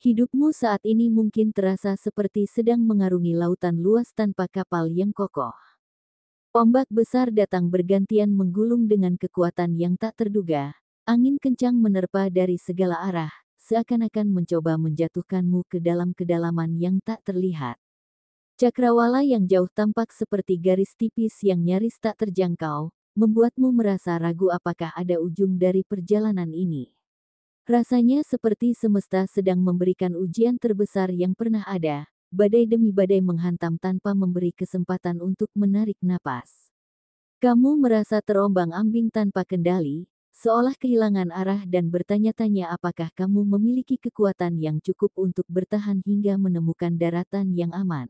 Hidupmu saat ini mungkin terasa seperti sedang mengarungi lautan luas tanpa kapal yang kokoh. Ombak besar datang bergantian menggulung dengan kekuatan yang tak terduga. Angin kencang menerpa dari segala arah, seakan-akan mencoba menjatuhkanmu ke dalam kedalaman yang tak terlihat. Cakrawala yang jauh tampak seperti garis tipis yang nyaris tak terjangkau, membuatmu merasa ragu apakah ada ujung dari perjalanan ini. Rasanya seperti semesta sedang memberikan ujian terbesar yang pernah ada. Badai demi badai menghantam tanpa memberi kesempatan untuk menarik napas. Kamu merasa terombang-ambing tanpa kendali, seolah kehilangan arah dan bertanya-tanya apakah kamu memiliki kekuatan yang cukup untuk bertahan hingga menemukan daratan yang aman.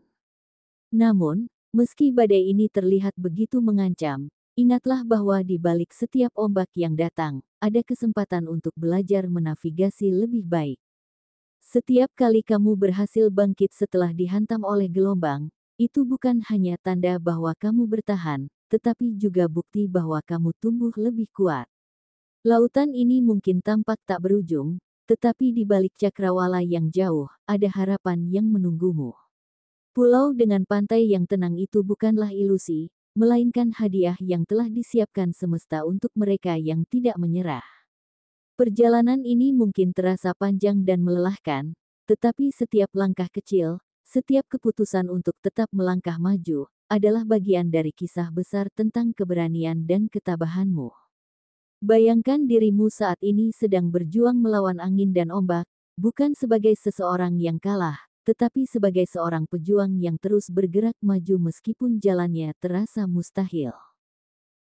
Namun, meski badai ini terlihat begitu mengancam, ingatlah bahwa di balik setiap ombak yang datang, ada kesempatan untuk belajar menavigasi lebih baik. Setiap kali kamu berhasil bangkit setelah dihantam oleh gelombang, itu bukan hanya tanda bahwa kamu bertahan, tetapi juga bukti bahwa kamu tumbuh lebih kuat. Lautan ini mungkin tampak tak berujung, tetapi di balik cakrawala yang jauh, ada harapan yang menunggumu. Pulau dengan pantai yang tenang itu bukanlah ilusi, melainkan hadiah yang telah disiapkan semesta untuk mereka yang tidak menyerah. Perjalanan ini mungkin terasa panjang dan melelahkan, tetapi setiap langkah kecil, setiap keputusan untuk tetap melangkah maju, adalah bagian dari kisah besar tentang keberanian dan ketabahanmu. Bayangkan dirimu saat ini sedang berjuang melawan angin dan ombak, bukan sebagai seseorang yang kalah, tetapi sebagai seorang pejuang yang terus bergerak maju meskipun jalannya terasa mustahil.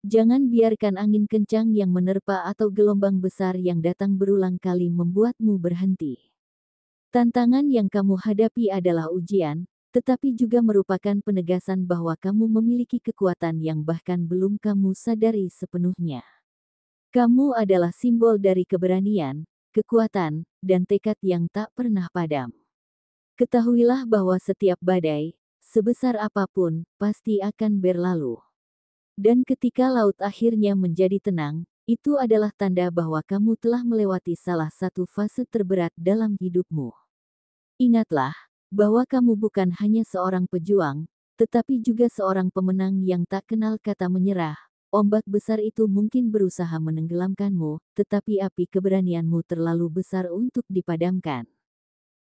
Jangan biarkan angin kencang yang menerpa atau gelombang besar yang datang berulang kali membuatmu berhenti. Tantangan yang kamu hadapi adalah ujian, tetapi juga merupakan penegasan bahwa kamu memiliki kekuatan yang bahkan belum kamu sadari sepenuhnya. Kamu adalah simbol dari keberanian, kekuatan, dan tekad yang tak pernah padam. Ketahuilah bahwa setiap badai, sebesar apapun, pasti akan berlalu. Dan ketika laut akhirnya menjadi tenang, itu adalah tanda bahwa kamu telah melewati salah satu fase terberat dalam hidupmu. Ingatlah, bahwa kamu bukan hanya seorang pejuang, tetapi juga seorang pemenang yang tak kenal kata menyerah. Ombak besar itu mungkin berusaha menenggelamkanmu, tetapi api keberanianmu terlalu besar untuk dipadamkan.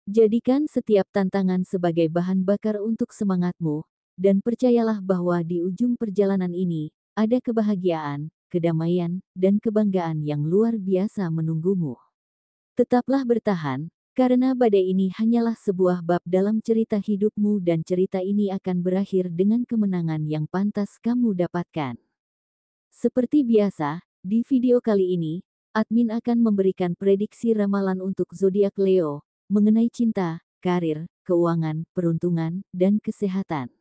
Jadikan setiap tantangan sebagai bahan bakar untuk semangatmu, dan percayalah bahwa di ujung perjalanan ini, ada kebahagiaan, kedamaian, dan kebanggaan yang luar biasa menunggumu. Tetaplah bertahan, karena badai ini hanyalah sebuah bab dalam cerita hidupmu dan cerita ini akan berakhir dengan kemenangan yang pantas kamu dapatkan. Seperti biasa, di video kali ini, admin akan memberikan prediksi ramalan untuk zodiak Leo, mengenai cinta, karir, keuangan, peruntungan, dan kesehatan.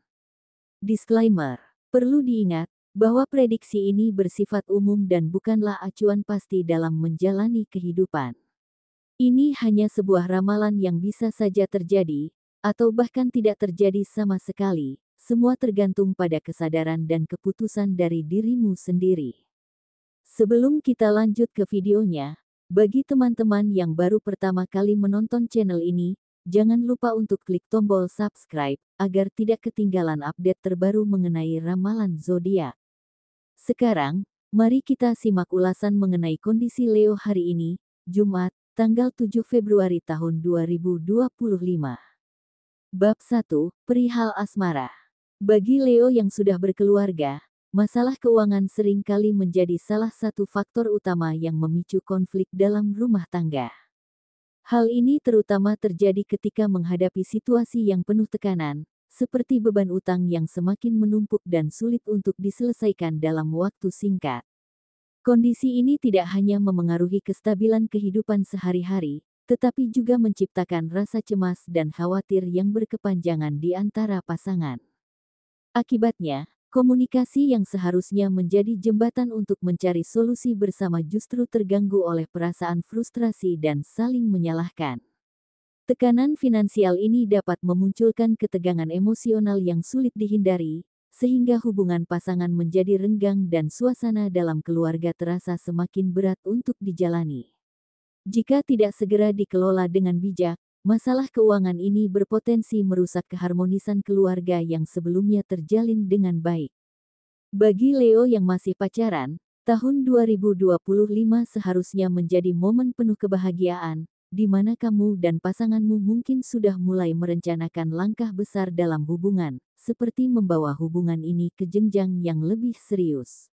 Disclaimer, perlu diingat, bahwa prediksi ini bersifat umum dan bukanlah acuan pasti dalam menjalani kehidupan. Ini hanya sebuah ramalan yang bisa saja terjadi, atau bahkan tidak terjadi sama sekali, semua tergantung pada kesadaran dan keputusan dari dirimu sendiri. Sebelum kita lanjut ke videonya, bagi teman-teman yang baru pertama kali menonton channel ini, jangan lupa untuk klik tombol subscribe, agar tidak ketinggalan update terbaru mengenai ramalan zodiak. Sekarang, mari kita simak ulasan mengenai kondisi Leo hari ini, Jumat, tanggal 7 Februari tahun 2025. Bab 1, Perihal Asmara. Bagi Leo yang sudah berkeluarga, masalah keuangan sering kali menjadi salah satu faktor utama yang memicu konflik dalam rumah tangga. Hal ini terutama terjadi ketika menghadapi situasi yang penuh tekanan, seperti beban utang yang semakin menumpuk dan sulit untuk diselesaikan dalam waktu singkat. Kondisi ini tidak hanya memengaruhi kestabilan kehidupan sehari-hari, tetapi juga menciptakan rasa cemas dan khawatir yang berkepanjangan di antara pasangan. Akibatnya, komunikasi yang seharusnya menjadi jembatan untuk mencari solusi bersama justru terganggu oleh perasaan frustrasi dan saling menyalahkan. Tekanan finansial ini dapat memunculkan ketegangan emosional yang sulit dihindari, sehingga hubungan pasangan menjadi renggang dan suasana dalam keluarga terasa semakin berat untuk dijalani. Jika tidak segera dikelola dengan bijak, masalah keuangan ini berpotensi merusak keharmonisan keluarga yang sebelumnya terjalin dengan baik. Bagi Leo yang masih pacaran, tahun 2025 seharusnya menjadi momen penuh kebahagiaan, di mana kamu dan pasanganmu mungkin sudah mulai merencanakan langkah besar dalam hubungan, seperti membawa hubungan ini ke jenjang yang lebih serius.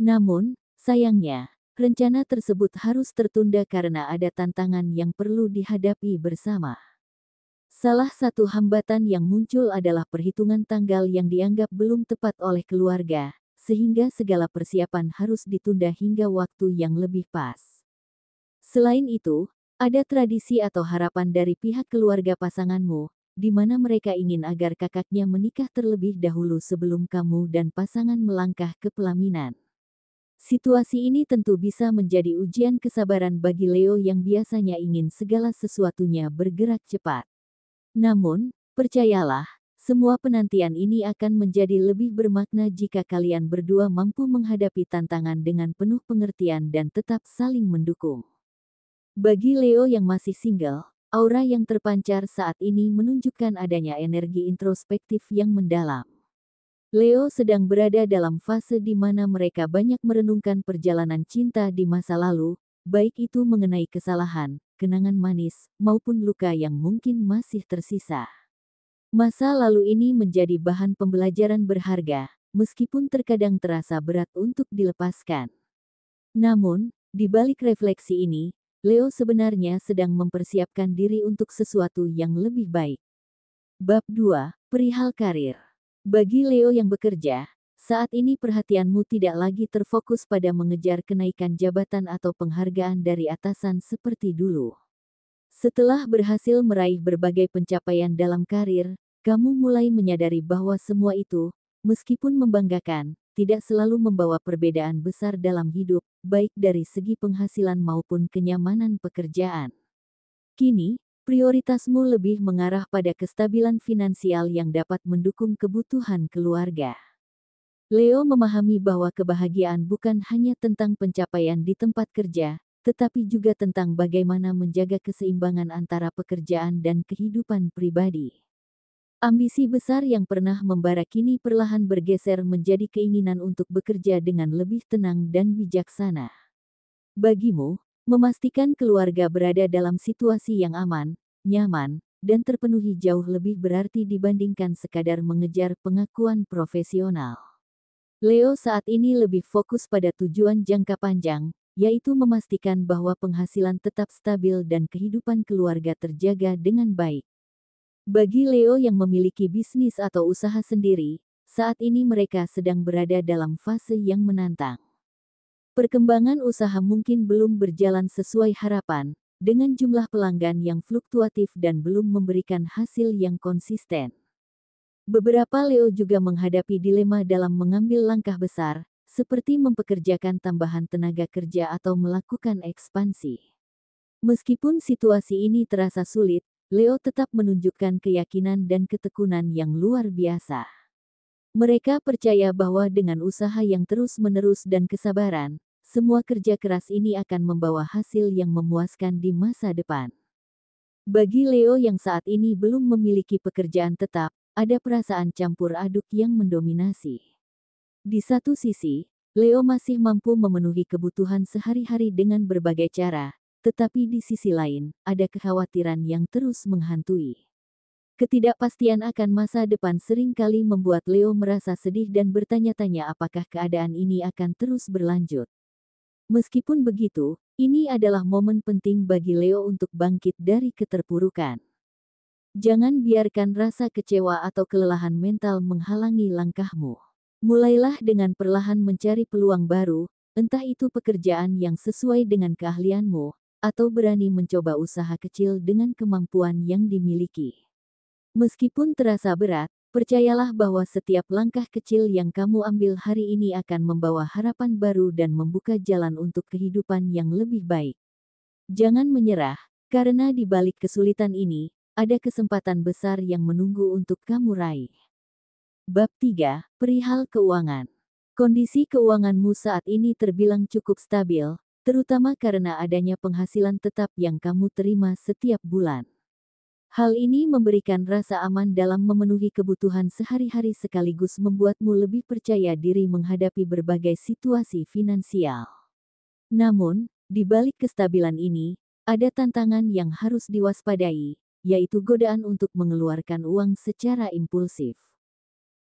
Namun, sayangnya, rencana tersebut harus tertunda karena ada tantangan yang perlu dihadapi bersama. Salah satu hambatan yang muncul adalah perhitungan tanggal yang dianggap belum tepat oleh keluarga, sehingga segala persiapan harus ditunda hingga waktu yang lebih pas. Selain itu, ada tradisi atau harapan dari pihak keluarga pasanganmu, di mana mereka ingin agar kakaknya menikah terlebih dahulu sebelum kamu dan pasangan melangkah ke pelaminan. Situasi ini tentu bisa menjadi ujian kesabaran bagi Leo yang biasanya ingin segala sesuatunya bergerak cepat. Namun, percayalah, semua penantian ini akan menjadi lebih bermakna jika kalian berdua mampu menghadapi tantangan dengan penuh pengertian dan tetap saling mendukung. Bagi Leo yang masih single, aura yang terpancar saat ini menunjukkan adanya energi introspektif yang mendalam. Leo sedang berada dalam fase di mana mereka banyak merenungkan perjalanan cinta di masa lalu, baik itu mengenai kesalahan, kenangan manis, maupun luka yang mungkin masih tersisa. Masa lalu ini menjadi bahan pembelajaran berharga, meskipun terkadang terasa berat untuk dilepaskan. Namun, di balik refleksi ini, Leo sebenarnya sedang mempersiapkan diri untuk sesuatu yang lebih baik. Bab 2, Perihal Karir. Bagi Leo yang bekerja, saat ini perhatianmu tidak lagi terfokus pada mengejar kenaikan jabatan atau penghargaan dari atasan seperti dulu. Setelah berhasil meraih berbagai pencapaian dalam karir, kamu mulai menyadari bahwa semua itu, meskipun membanggakan, tidak selalu membawa perbedaan besar dalam hidup, baik dari segi penghasilan maupun kenyamanan pekerjaan. Kini, prioritasmu lebih mengarah pada kestabilan finansial yang dapat mendukung kebutuhan keluarga. Leo memahami bahwa kebahagiaan bukan hanya tentang pencapaian di tempat kerja, tetapi juga tentang bagaimana menjaga keseimbangan antara pekerjaan dan kehidupan pribadi. Ambisi besar yang pernah membara kini perlahan bergeser menjadi keinginan untuk bekerja dengan lebih tenang dan bijaksana. Bagimu, memastikan keluarga berada dalam situasi yang aman, nyaman, dan terpenuhi jauh lebih berarti dibandingkan sekadar mengejar pengakuan profesional. Leo saat ini lebih fokus pada tujuan jangka panjang, yaitu memastikan bahwa penghasilan tetap stabil dan kehidupan keluarga terjaga dengan baik. Bagi Leo yang memiliki bisnis atau usaha sendiri, saat ini mereka sedang berada dalam fase yang menantang. Perkembangan usaha mungkin belum berjalan sesuai harapan, dengan jumlah pelanggan yang fluktuatif dan belum memberikan hasil yang konsisten. Beberapa Leo juga menghadapi dilema dalam mengambil langkah besar, seperti mempekerjakan tambahan tenaga kerja atau melakukan ekspansi. Meskipun situasi ini terasa sulit, Leo tetap menunjukkan keyakinan dan ketekunan yang luar biasa. Mereka percaya bahwa dengan usaha yang terus-menerus dan kesabaran, semua kerja keras ini akan membawa hasil yang memuaskan di masa depan. Bagi Leo yang saat ini belum memiliki pekerjaan tetap, ada perasaan campur aduk yang mendominasi. Di satu sisi, Leo masih mampu memenuhi kebutuhan sehari-hari dengan berbagai cara, tetapi di sisi lain, ada kekhawatiran yang terus menghantui. Ketidakpastian akan masa depan seringkali membuat Leo merasa sedih dan bertanya-tanya apakah keadaan ini akan terus berlanjut. Meskipun begitu, ini adalah momen penting bagi Leo untuk bangkit dari keterpurukan. Jangan biarkan rasa kecewa atau kelelahan mental menghalangi langkahmu. Mulailah dengan perlahan mencari peluang baru, entah itu pekerjaan yang sesuai dengan keahlianmu, atau berani mencoba usaha kecil dengan kemampuan yang dimiliki. Meskipun terasa berat, percayalah bahwa setiap langkah kecil yang kamu ambil hari ini akan membawa harapan baru dan membuka jalan untuk kehidupan yang lebih baik. Jangan menyerah, karena di balik kesulitan ini, ada kesempatan besar yang menunggu untuk kamu raih. Bab 3, Perihal Keuangan. Kondisi keuanganmu saat ini terbilang cukup stabil, terutama karena adanya penghasilan tetap yang kamu terima setiap bulan. Hal ini memberikan rasa aman dalam memenuhi kebutuhan sehari-hari sekaligus membuatmu lebih percaya diri menghadapi berbagai situasi finansial. Namun, di balik kestabilan ini, ada tantangan yang harus diwaspadai, yaitu godaan untuk mengeluarkan uang secara impulsif.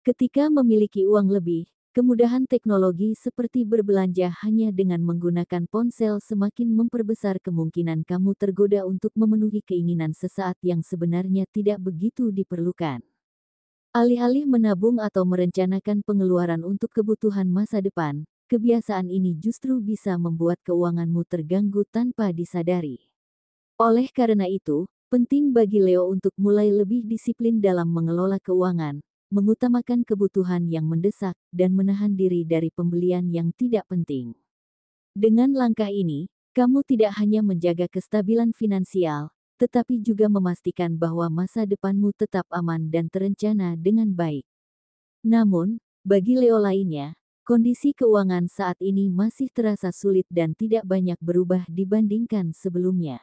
Ketika memiliki uang lebih, kemudahan teknologi seperti berbelanja hanya dengan menggunakan ponsel semakin memperbesar kemungkinan kamu tergoda untuk memenuhi keinginan sesaat yang sebenarnya tidak begitu diperlukan. Alih-alih menabung atau merencanakan pengeluaran untuk kebutuhan masa depan, kebiasaan ini justru bisa membuat keuanganmu terganggu tanpa disadari. Oleh karena itu, penting bagi Leo untuk mulai lebih disiplin dalam mengelola keuangan, mengutamakan kebutuhan yang mendesak, dan menahan diri dari pembelian yang tidak penting. Dengan langkah ini, kamu tidak hanya menjaga kestabilan finansial, tetapi juga memastikan bahwa masa depanmu tetap aman dan terencana dengan baik. Namun, bagi Leo lainnya, kondisi keuangan saat ini masih terasa sulit dan tidak banyak berubah dibandingkan sebelumnya.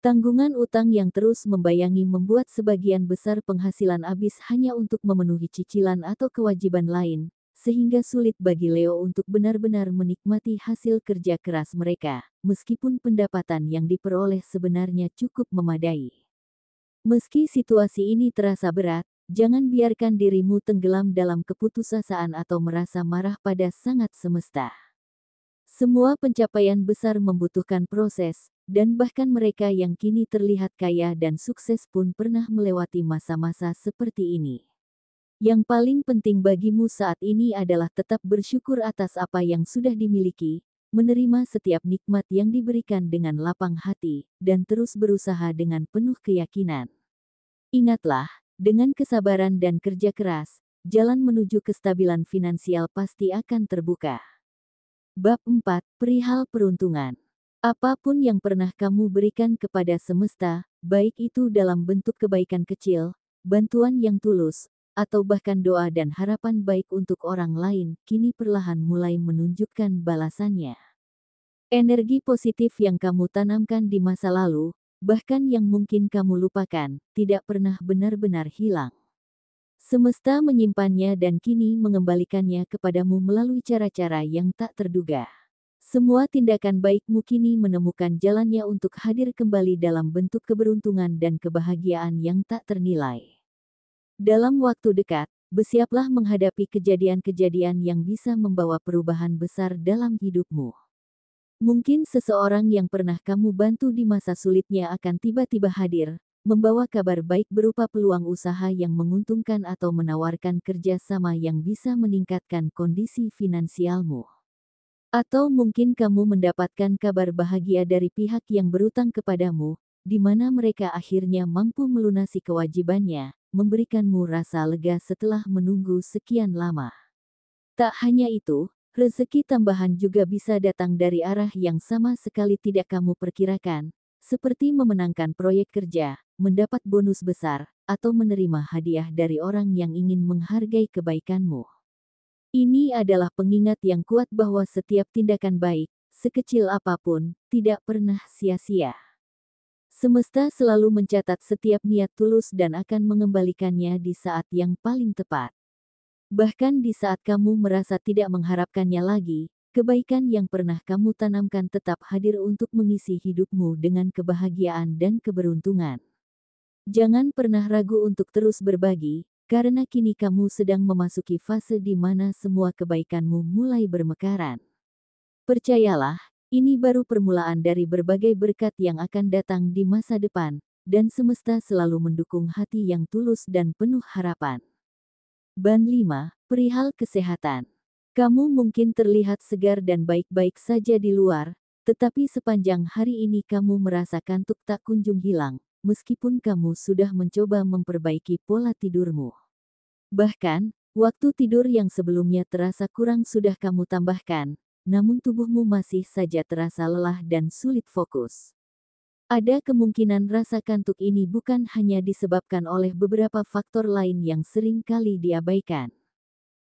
Tanggungan utang yang terus membayangi membuat sebagian besar penghasilan habis hanya untuk memenuhi cicilan atau kewajiban lain, sehingga sulit bagi Leo untuk benar-benar menikmati hasil kerja keras mereka, meskipun pendapatan yang diperoleh sebenarnya cukup memadai. Meski situasi ini terasa berat, jangan biarkan dirimu tenggelam dalam keputusasaan atau merasa marah pada sangat semesta. Semua pencapaian besar membutuhkan proses, dan bahkan mereka yang kini terlihat kaya dan sukses pun pernah melewati masa-masa seperti ini. Yang paling penting bagimu saat ini adalah tetap bersyukur atas apa yang sudah dimiliki, menerima setiap nikmat yang diberikan dengan lapang hati, dan terus berusaha dengan penuh keyakinan. Ingatlah, dengan kesabaran dan kerja keras, jalan menuju kestabilan finansial pasti akan terbuka. Bab 4, Perihal Peruntungan. Apapun yang pernah kamu berikan kepada semesta, baik itu dalam bentuk kebaikan kecil, bantuan yang tulus, atau bahkan doa dan harapan baik untuk orang lain, kini perlahan mulai menunjukkan balasannya. Energi positif yang kamu tanamkan di masa lalu, bahkan yang mungkin kamu lupakan, tidak pernah benar-benar hilang. Semesta menyimpannya dan kini mengembalikannya kepadamu melalui cara-cara yang tak terduga. Semua tindakan baikmu kini menemukan jalannya untuk hadir kembali dalam bentuk keberuntungan dan kebahagiaan yang tak ternilai. Dalam waktu dekat, bersiaplah menghadapi kejadian-kejadian yang bisa membawa perubahan besar dalam hidupmu. Mungkin seseorang yang pernah kamu bantu di masa sulitnya akan tiba-tiba hadir, membawa kabar baik berupa peluang usaha yang menguntungkan atau menawarkan kerja sama yang bisa meningkatkan kondisi finansialmu. Atau mungkin kamu mendapatkan kabar bahagia dari pihak yang berutang kepadamu, di mana mereka akhirnya mampu melunasi kewajibannya, memberikanmu rasa lega setelah menunggu sekian lama. Tak hanya itu, rezeki tambahan juga bisa datang dari arah yang sama sekali tidak kamu perkirakan, seperti memenangkan proyek kerja, mendapat bonus besar, atau menerima hadiah dari orang yang ingin menghargai kebaikanmu. Ini adalah pengingat yang kuat bahwa setiap tindakan baik, sekecil apapun, tidak pernah sia-sia. Semesta selalu mencatat setiap niat tulus dan akan mengembalikannya di saat yang paling tepat. Bahkan di saat kamu merasa tidak mengharapkannya lagi, kebaikan yang pernah kamu tanamkan tetap hadir untuk mengisi hidupmu dengan kebahagiaan dan keberuntungan. Jangan pernah ragu untuk terus berbagi, karena kini kamu sedang memasuki fase di mana semua kebaikanmu mulai bermekaran. Percayalah, ini baru permulaan dari berbagai berkat yang akan datang di masa depan, dan semesta selalu mendukung hati yang tulus dan penuh harapan. Ban 5, Perihal Kesehatan. Kamu mungkin terlihat segar dan baik-baik saja di luar, tetapi sepanjang hari ini kamu merasa kantuk tak kunjung hilang, meskipun kamu sudah mencoba memperbaiki pola tidurmu. Bahkan, waktu tidur yang sebelumnya terasa kurang sudah kamu tambahkan, namun tubuhmu masih saja terasa lelah dan sulit fokus. Ada kemungkinan rasa kantuk ini bukan hanya disebabkan oleh beberapa faktor lain yang sering kali diabaikan.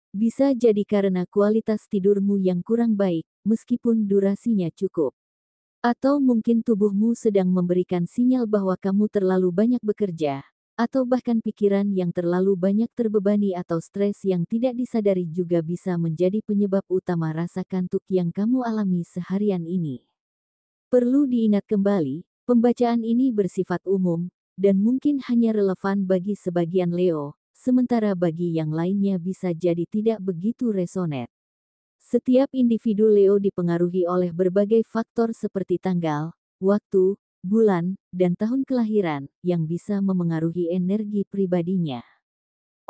Bisa jadi karena kualitas tidurmu yang kurang baik, meskipun durasinya cukup. Atau mungkin tubuhmu sedang memberikan sinyal bahwa kamu terlalu banyak bekerja, atau bahkan pikiran yang terlalu banyak terbebani atau stres yang tidak disadari juga bisa menjadi penyebab utama rasa kantuk yang kamu alami seharian ini. Perlu diingat kembali, pembacaan ini bersifat umum, dan mungkin hanya relevan bagi sebagian Leo, sementara bagi yang lainnya bisa jadi tidak begitu resonate. Setiap individu Leo dipengaruhi oleh berbagai faktor seperti tanggal, waktu, bulan, dan tahun kelahiran, yang bisa memengaruhi energi pribadinya.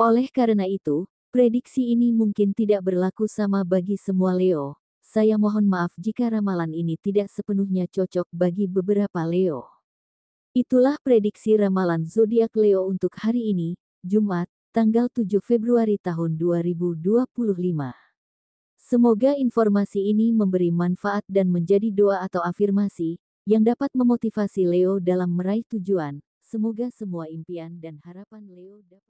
Oleh karena itu, prediksi ini mungkin tidak berlaku sama bagi semua Leo. Saya mohon maaf jika ramalan ini tidak sepenuhnya cocok bagi beberapa Leo. Itulah prediksi ramalan zodiak Leo untuk hari ini, Jumat, tanggal 7 Februari tahun 2025. Semoga informasi ini memberi manfaat dan menjadi doa atau afirmasi yang dapat memotivasi Leo dalam meraih tujuan. Semoga semua impian dan harapan Leo dapat